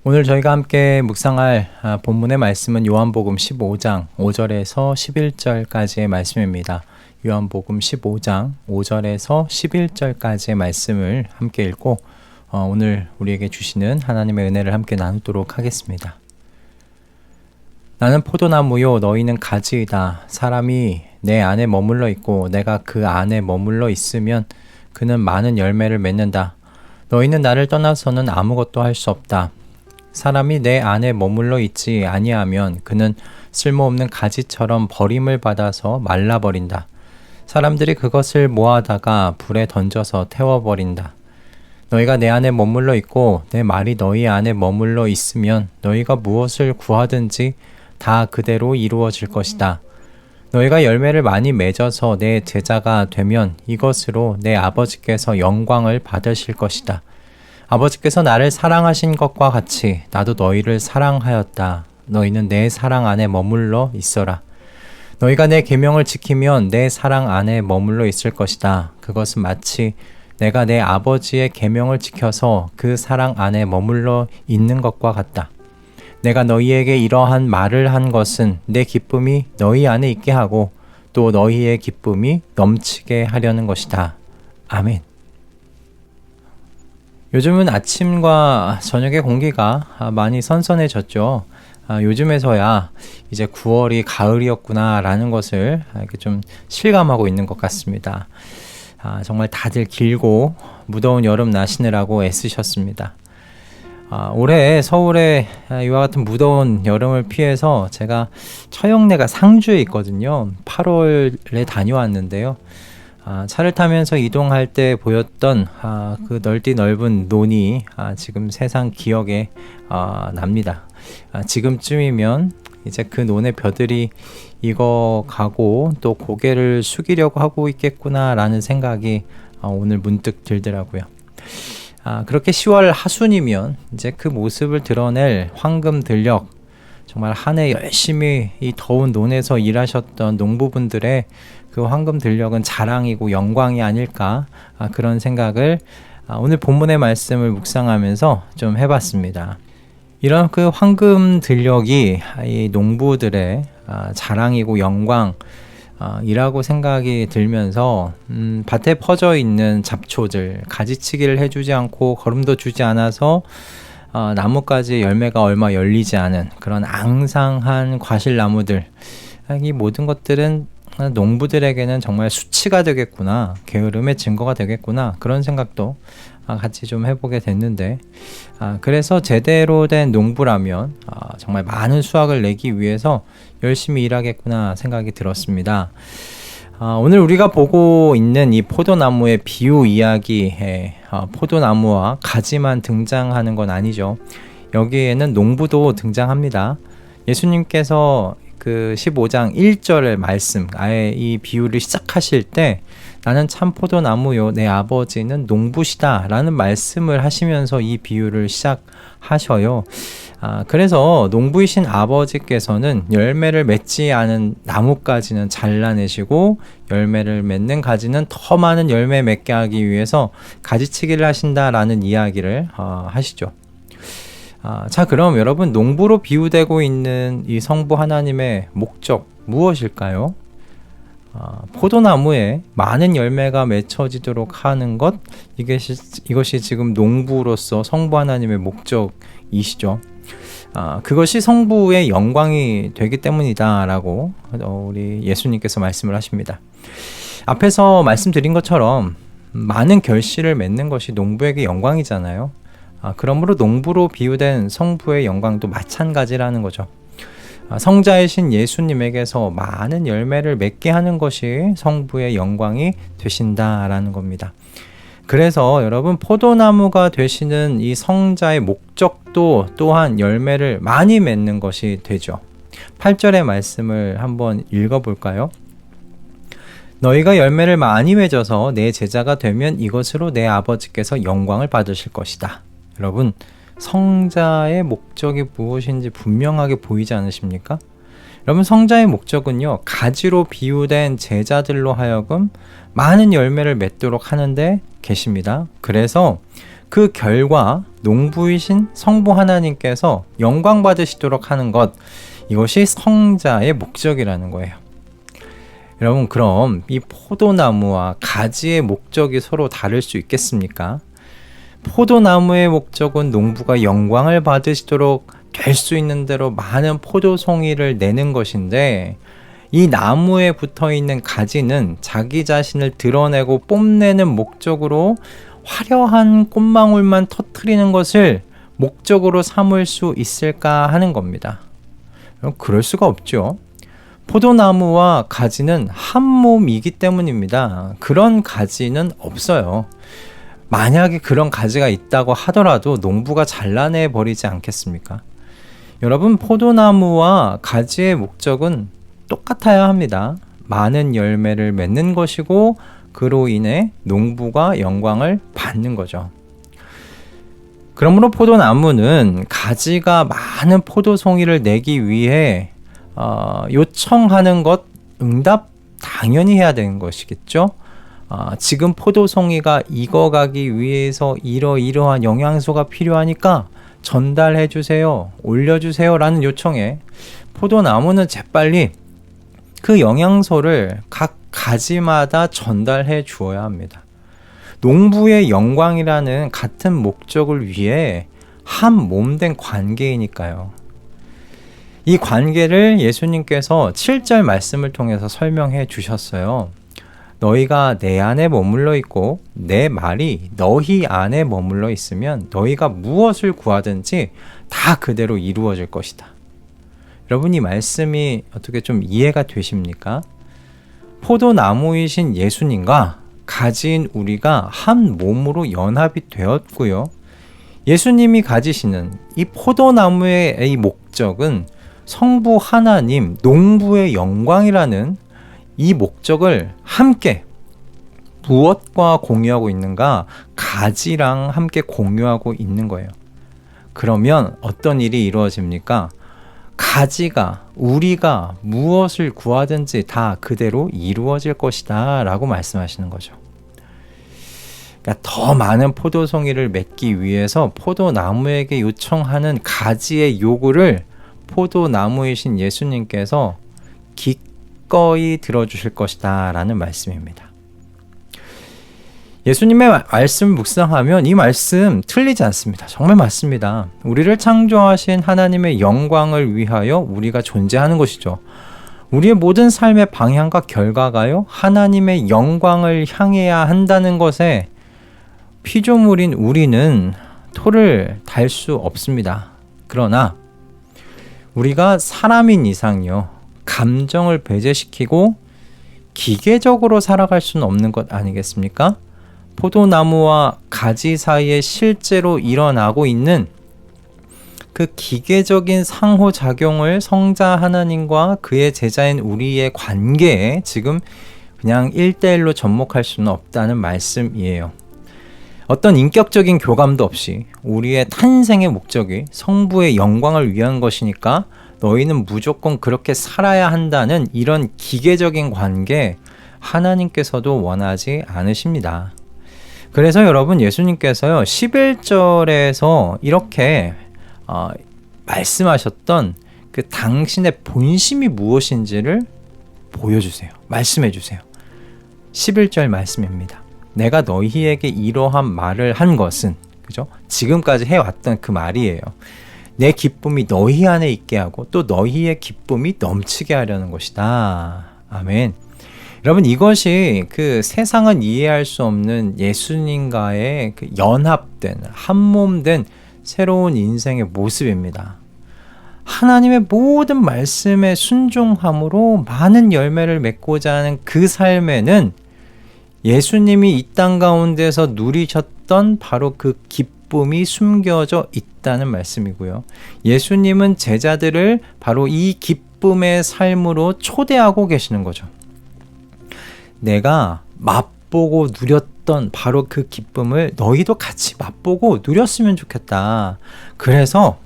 오늘 저희가 함께 묵상할 본문의 말씀은 요한복음 15장 5절에서 11절까지의 말씀입니다. 요한복음 15장 5절에서 11절까지의 말씀을 함께 읽고 오늘 우리에게 주시는 하나님의 은혜를 함께 나누도록 하겠습니다. 나는 포도나무요 너희는 가지이다. 사람이 내 안에 머물러 있고 내가 그 안에 머물러 있으면 그는 많은 열매를 맺는다. 너희는 나를 떠나서는 아무것도 할 수 없다. 사람이 내 안에 머물러 있지 아니하면 그는 쓸모없는 가지처럼 버림을 받아서 말라버린다. 사람들이 그것을 모아다가 불에 던져서 태워버린다. 너희가 내 안에 머물러 있고 내 말이 너희 안에 머물러 있으면 너희가 무엇을 구하든지 다 그대로 이루어질 것이다. 너희가 열매를 많이 맺어서 내 제자가 되면 이것으로 내 아버지께서 영광을 받으실 것이다. 아버지께서 나를 사랑하신 것과 같이 나도 너희를 사랑하였다. 너희는 내 사랑 안에 머물러 있어라. 너희가 내 계명을 지키면 내 사랑 안에 머물러 있을 것이다. 그것은 마치 내가 내 아버지의 계명을 지켜서 그 사랑 안에 머물러 있는 것과 같다. 내가 너희에게 이러한 말을 한 것은 내 기쁨이 너희 안에 있게 하고 또 너희의 기쁨이 넘치게 하려는 것이다. 아멘. 요즘은 아침과 저녁의 공기가 많이 선선해졌죠. 요즘에서야 이제 9월이 가을이었구나 라는 것을 이렇게 좀 실감하고 있는 것 같습니다. 정말 다들 길고 무더운 여름 나시느라고 애쓰셨습니다. 올해 서울에 이와 같은 무더운 여름을 피해서 제가 처형내가 상주에 있거든요. 8월에 다녀왔는데요. 차를 타면서 이동할 때 보였던 그 넓은 논이 지금 세상 기억에 납니다. 지금쯤이면 이제 그 논의 벼들이 익어가고 또 고개를 숙이려고 하고 있겠구나 라는 생각이 오늘 문득 들더라고요. 그렇게 10월 하순이면 이제 그 모습을 드러낼 황금 들녘, 정말 한 해 열심히 이 더운 논에서 일하셨던 농부분들의 그 황금 들녘은 자랑이고 영광이 아닐까, 그런 생각을 오늘 본문의 말씀을 묵상하면서 좀 해봤습니다. 이런 그 황금 들녘이 이 농부들의 자랑이고 영광 이라고 생각이 들면서 밭에 퍼져 있는 잡초들, 가지치기를 해주지 않고 거름도 주지 않아서 나뭇가지 열매가 얼마 열리지 않은 그런 앙상한 과실나무들, 이 모든 것들은 농부들에게는 정말 수치가 되겠구나, 게으름의 증거가 되겠구나, 그런 생각도 같이 좀 해보게 됐는데, 그래서 제대로 된 농부라면 정말 많은 수확을 내기 위해서 열심히 일하겠구나 생각이 들었습니다. 오늘 우리가 보고 있는 이 포도나무의 비유 이야기에 포도나무와 가지만 등장하는 건 아니죠. 여기에는 농부도 등장합니다. 예수님께서 그 15장 1절의 말씀, 아예 이 비유를 시작하실 때 나는 참 포도나무요 내 아버지는 농부시다 라는 말씀을 하시면서 이 비유를 시작하셔요. 그래서 농부이신 아버지께서는 열매를 맺지 않은 나뭇가지는 잘라내시고 열매를 맺는 가지는 더 많은 열매 맺게 하기 위해서 가지치기를 하신다라는 이야기를 하시죠. 자, 그럼 여러분, 농부로 비유되고 있는 이 성부 하나님의 목적 무엇일까요? 포도나무에 많은 열매가 맺혀지도록 하는 것, 이것이 지금 농부로서 성부 하나님의 목적이시죠. 그것이 성부의 영광이 되기 때문이다 라고 우리 예수님께서 말씀을 하십니다. 앞에서 말씀드린 것처럼 많은 결실을 맺는 것이 농부에게 영광이잖아요. 그러므로 농부로 비유된 성부의 영광도 마찬가지라는 거죠. 성자이신 예수님에게서 많은 열매를 맺게 하는 것이 성부의 영광이 되신다라는 겁니다. 그래서 여러분, 포도나무가 되시는 이 성자의 목적도 또한 열매를 많이 맺는 것이 되죠. 8절의 말씀을 한번 읽어볼까요? 너희가 열매를 많이 맺어서 내 제자가 되면 이것으로 내 아버지께서 영광을 받으실 것이다. 여러분, 성자의 목적이 무엇인지 분명하게 보이지 않으십니까? 여러분, 성자의 목적은요, 가지로 비유된 제자들로 하여금 많은 열매를 맺도록 하는데 계십니다. 그래서 그 결과 농부이신 성부 하나님께서 영광 받으시도록 하는 것, 이것이 성자의 목적이라는 거예요. 여러분, 그럼 이 포도나무와 가지의 목적이 서로 다를 수 있겠습니까? 포도나무의 목적은 농부가 영광을 받으시도록 될 수 있는 대로 많은 포도송이를 내는 것인데, 이 나무에 붙어있는 가지는 자기 자신을 드러내고 뽐내는 목적으로 화려한 꽃망울만 터뜨리는 것을 목적으로 삼을 수 있을까 하는 겁니다. 그럴 수가 없죠. 포도나무와 가지는 한 몸이기 때문입니다. 그런 가지는 없어요. 만약에 그런 가지가 있다고 하더라도 농부가 잘라내 버리지 않겠습니까? 여러분, 포도나무와 가지의 목적은 똑같아야 합니다. 많은 열매를 맺는 것이고, 그로 인해 농부가 영광을 받는 거죠. 그러므로 포도나무는 가지가 많은 포도송이를 내기 위해 요청하는 것 응답 당연히 해야 되는 것이겠죠. 지금 포도송이가 익어가기 위해서 이러이러한 영양소가 필요하니까 전달해 주세요, 올려주세요 라는 요청에 포도나무는 재빨리 그 영양소를 각 가지마다 전달해 주어야 합니다. 농부의 영광이라는 같은 목적을 위해 한 몸된 관계이니까요. 이 관계를 예수님께서 7절 말씀을 통해서 설명해 주셨어요. 너희가 내 안에 머물러 있고 내 말이 너희 안에 머물러 있으면 너희가 무엇을 구하든지 다 그대로 이루어질 것이다. 여러분, 이 말씀이 어떻게 좀 이해가 되십니까? 포도나무이신 예수님과 가지인 우리가 한 몸으로 연합이 되었고요. 예수님이 가지시는 이 포도나무의 이 목적은 성부 하나님, 농부의 영광이라는 이 목적을 함께 무엇과 공유하고 있는가? 가지랑 함께 공유하고 있는 거예요. 그러면 어떤 일이 이루어집니까? 가지가 우리가 무엇을 구하든지 다 그대로 이루어질 것이다 라고 말씀하시는 거죠. 그러니까 더 많은 포도송이를 맺기 위해서 포도나무에게 요청하는 가지의 요구를 포도나무이신 예수님께서 기꺼이 들어주실 것이다 라는 말씀입니다. 예수님의 말씀을 묵상하면 이 말씀 틀리지 않습니다. 정말 맞습니다. 우리를 창조하신 하나님의 영광을 위하여 우리가 존재하는 것이죠. 우리의 모든 삶의 방향과 결과가요, 하나님의 영광을 향해야 한다는 것에 피조물인 우리는 토를 달 수 없습니다. 그러나 우리가 사람인 이상요, 감정을 배제시키고 기계적으로 살아갈 수는 없는 것 아니겠습니까? 포도나무와 가지 사이에 실제로 일어나고 있는 그 기계적인 상호작용을 성자 하나님과 그의 제자인 우리의 관계에 지금 그냥 1대1로 접목할 수는 없다는 말씀이에요. 어떤 인격적인 교감도 없이 우리의 탄생의 목적이 성부의 영광을 위한 것이니까 너희는 무조건 그렇게 살아야 한다는 이런 기계적인 관계, 하나님께서도 원하지 않으십니다. 그래서 여러분, 예수님께서요 11절에서 이렇게 말씀하셨던 그 당신의 본심이 무엇인지를 보여주세요. 말씀해 주세요. 11절 말씀입니다. 내가 너희에게 이러한 말을 한 것은, 그죠? 지금까지 해왔던 그 말이에요. 내 기쁨이 너희 안에 있게 하고 또 너희의 기쁨이 넘치게 하려는 것이다. 아멘. 여러분, 이것이 그 세상은 이해할 수 없는 예수님과의 그 연합된, 한몸된 새로운 인생의 모습입니다. 하나님의 모든 말씀에 순종함으로 많은 열매를 맺고자 하는 그 삶에는 예수님이 이 땅 가운데서 누리셨던 바로 그 기쁨이 숨겨져 있다는 말씀이고요. 예수님은 제자들을 바로 이 기쁨의 삶으로 초대하고 계시는 거죠. 내가 맛보고 누렸던 바로 그 기쁨을 너희도 같이 맛보고 누렸으면 좋겠다. 그래서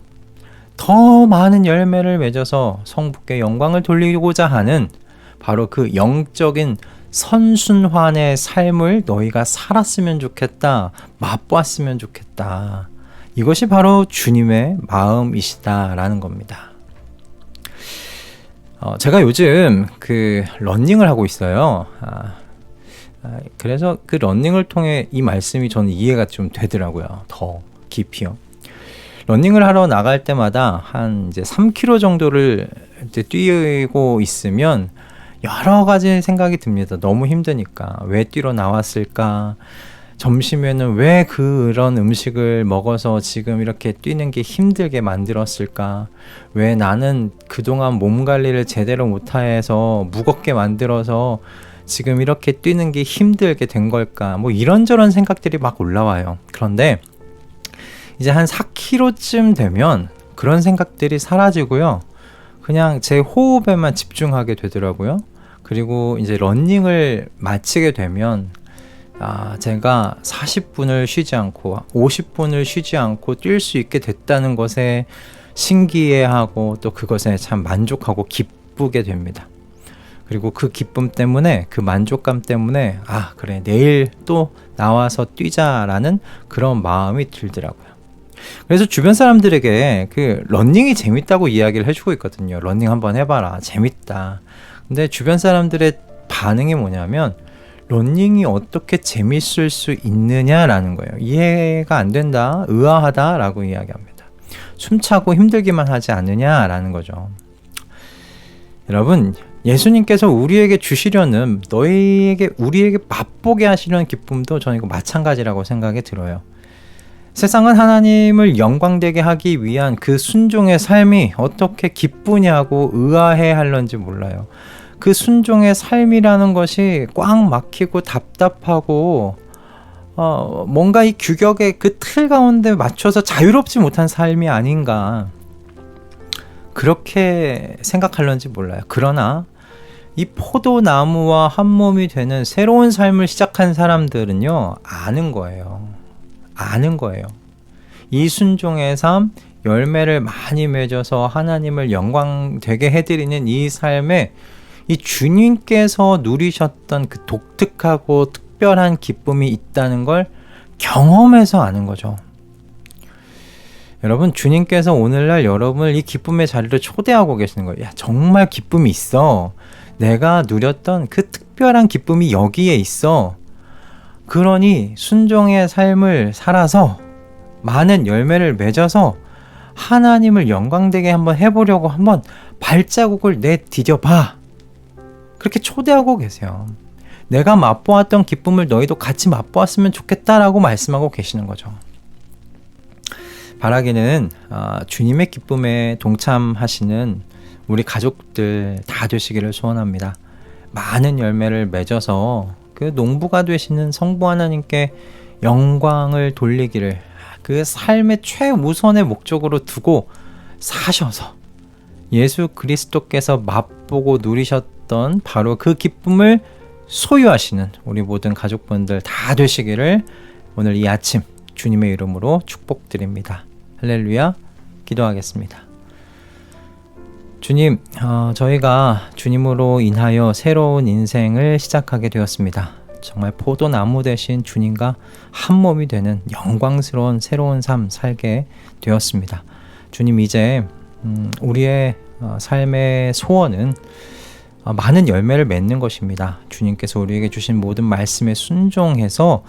더 많은 열매를 맺어서 성부께 영광을 돌리고자 하는 바로 그 영적인 선순환의 삶을 너희가 살았으면 좋겠다, 맛보았으면 좋겠다. 이것이 바로 주님의 마음이시다라는 겁니다. 제가 요즘 러닝을 하고 있어요. 그래서 그 러닝을 통해 이 말씀이 저는 이해가 좀 되더라고요. 더 깊이요. 러닝을 하러 나갈 때마다 한 이제 3km 정도를 이제 뛰고 있으면 여러 가지 생각이 듭니다. 너무 힘드니까. 왜 뛰러 나왔을까? 점심에는 왜 그런 음식을 먹어서 지금 이렇게 뛰는 게 힘들게 만들었을까? 왜 나는 그동안 몸 관리를 제대로 못해서 무겁게 만들어서 지금 이렇게 뛰는 게 힘들게 된 걸까? 뭐 이런저런 생각들이 막 올라와요. 그런데 이제 한 4km쯤 되면 그런 생각들이 사라지고요. 그냥 제 호흡에만 집중하게 되더라고요. 그리고 이제 러닝을 마치게 되면 제가 40분을 쉬지 않고 50분을 쉬지 않고 뛸 수 있게 됐다는 것에 신기해하고 또 그것에 참 만족하고 기쁘게 됩니다. 그리고 그 기쁨 때문에, 그 만족감 때문에 그래, 내일 또 나와서 뛰자라는 그런 마음이 들더라고요. 그래서 주변 사람들에게 러닝이 재밌다고 이야기를 해주고 있거든요. 러닝 한번 해봐라, 재밌다. 근데 주변 사람들의 반응이 뭐냐면 러닝이 어떻게 재밌을 수 있느냐라는 거예요. 이해가 안 된다, 의아하다라고 이야기합니다. 숨차고 힘들기만 하지 않느냐라는 거죠. 여러분, 예수님께서 우리에게 주시려는, 우리에게 맛보게 하시려는 기쁨도 저는 이거 마찬가지라고 생각이 들어요. 세상은 하나님을 영광되게 하기 위한 그 순종의 삶이 어떻게 기쁘냐고 의아해 할런지 몰라요. 그 순종의 삶이라는 것이 꽉 막히고 답답하고 뭔가 이 규격의 그 틀 가운데 맞춰서 자유롭지 못한 삶이 아닌가, 그렇게 생각할런지 몰라요. 그러나 이 포도나무와 한 몸이 되는 새로운 삶을 시작한 사람들은요, 아는 거예요. 이 순종의 삶, 열매를 많이 맺어서 하나님을 영광되게 해드리는 이 삶에 이 주님께서 누리셨던 그 독특하고 특별한 기쁨이 있다는 걸 경험해서 아는 거죠. 여러분, 주님께서 오늘날 여러분을 이 기쁨의 자리로 초대하고 계시는 거예요. 야, 정말 기쁨이 있어. 내가 누렸던 그 특별한 기쁨이 여기에 있어. 그러니 순종의 삶을 살아서 많은 열매를 맺어서 하나님을 영광되게 한번 해보려고 한번 발자국을 내디뎌봐. 그렇게 초대하고 계세요. 내가 맛보았던 기쁨을 너희도 같이 맛보았으면 좋겠다라고 말씀하고 계시는 거죠. 바라기는 주님의 기쁨에 동참하시는 우리 가족들 다 되시기를 소원합니다. 많은 열매를 맺어서 그 농부가 되시는 성부 하나님께 영광을 돌리기를, 그 삶의 최우선의 목적으로 두고 사셔서 예수 그리스도께서 맛보고 누리셨던 바로 그 기쁨을 소유하시는 우리 모든 가족분들 다 되시기를 오늘 이 아침 주님의 이름으로 축복드립니다. 할렐루야. 기도하겠습니다. 주님, 저희가 주님으로 인하여 새로운 인생을 시작하게 되었습니다. 정말 포도나무 대신 주님과 한 몸이 되는 영광스러운 새로운 삶 살게 되었습니다. 주님, 이제 우리의 삶의 소원은 많은 열매를 맺는 것입니다. 주님께서 우리에게 주신 모든 말씀에 순종해서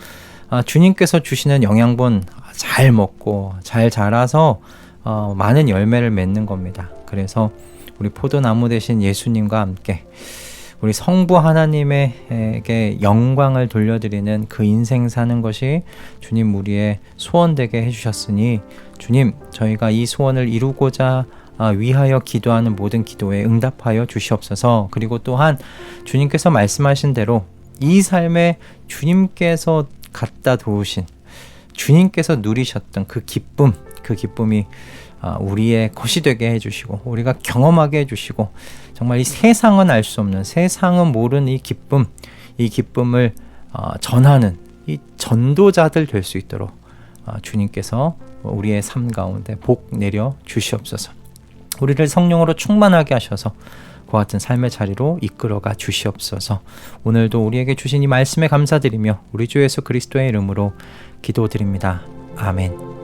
주님께서 주시는 영양분 잘 먹고 잘 자라서 많은 열매를 맺는 겁니다. 그래서 우리 포도나무 되신 예수님과 함께 우리 성부 하나님에게 영광을 돌려드리는 그 인생 사는 것이 주님 우리의 소원되게 해주셨으니 주님, 저희가 이 소원을 이루고자 위하여 기도하는 모든 기도에 응답하여 주시옵소서. 그리고 또한 주님께서 말씀하신 대로 이 삶에 주님께서 갖다 놓으신, 주님께서 누리셨던 그 기쁨이 우리의 것이 되게 해주시고 우리가 경험하게 해주시고 정말 이 세상은 알 수 없는, 세상은 모르는 이 기쁨을 전하는 이 전도자들 될 수 있도록 주님께서 우리의 삶 가운데 복 내려 주시옵소서. 우리를 성령으로 충만하게 하셔서 그와 같은 삶의 자리로 이끌어가 주시옵소서. 오늘도 우리에게 주신 이 말씀에 감사드리며 우리 주 예수 그리스도의 이름으로 기도드립니다. 아멘.